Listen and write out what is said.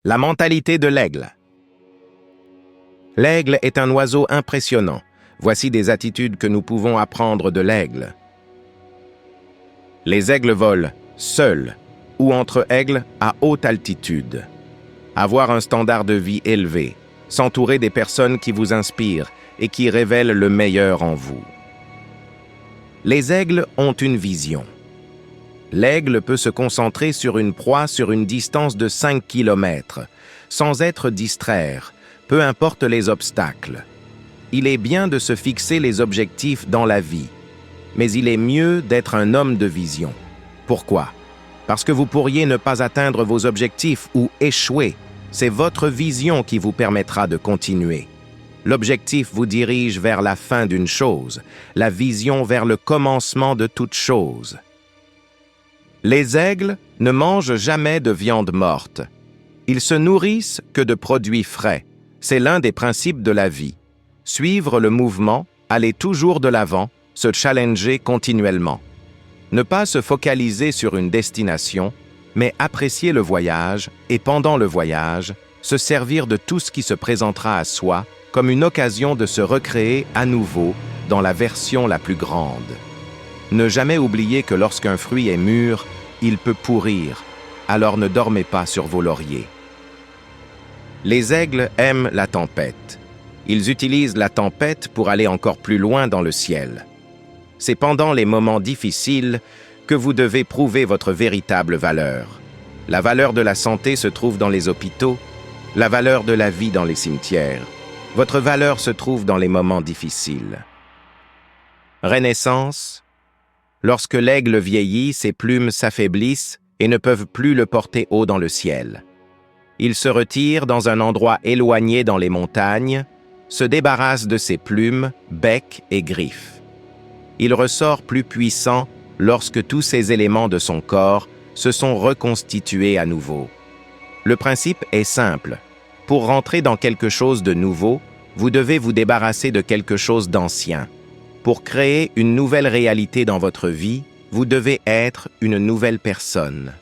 La mentalité de l'aigle. L'aigle est un oiseau impressionnant. Voici des attitudes que nous pouvons apprendre de l'aigle. Les aigles volent seuls ou entre aigles à haute altitude. Avoir un standard de vie élevé, s'entourer des personnes qui vous inspirent et qui révèlent le meilleur en vous. Les aigles ont une vision. L'aigle peut se concentrer sur une proie sur une distance de 5 km, sans être distraire, peu importe les obstacles. Il est bien de se fixer les objectifs dans la vie, mais il est mieux d'être un homme de vision. Pourquoi? Parce que vous pourriez ne pas atteindre vos objectifs ou échouer. C'est votre vision qui vous permettra de continuer. L'objectif vous dirige vers la fin d'une chose, la vision vers le commencement de toute chose. Les aigles ne mangent jamais de viande morte. Ils se nourrissent que de produits frais. C'est l'un des principes de la vie. Suivre le mouvement, aller toujours de l'avant, se challenger continuellement. Ne pas se focaliser sur une destination, mais apprécier le voyage et pendant le voyage, se servir de tout ce qui se présentera à soi comme une occasion de se recréer à nouveau dans la version la plus grande. Ne jamais oublier que lorsqu'un fruit est mûr, il peut pourrir, alors ne dormez pas sur vos lauriers. Les aigles aiment la tempête. Ils utilisent la tempête pour aller encore plus loin dans le ciel. C'est pendant les moments difficiles que vous devez prouver votre véritable valeur. La valeur de la santé se trouve dans les hôpitaux, la valeur de la vie dans les cimetières. Votre valeur se trouve dans les moments difficiles. Renaissance. Lorsque l'aigle vieillit, ses plumes s'affaiblissent et ne peuvent plus le porter haut dans le ciel. Il se retire dans un endroit éloigné dans les montagnes, se débarrasse de ses plumes, bec et griffes. Il ressort plus puissant lorsque tous ces éléments de son corps se sont reconstitués à nouveau. Le principe est simple. Pour rentrer dans quelque chose de nouveau, vous devez vous débarrasser de quelque chose d'ancien. Pour créer une nouvelle réalité dans votre vie, vous devez être une nouvelle personne.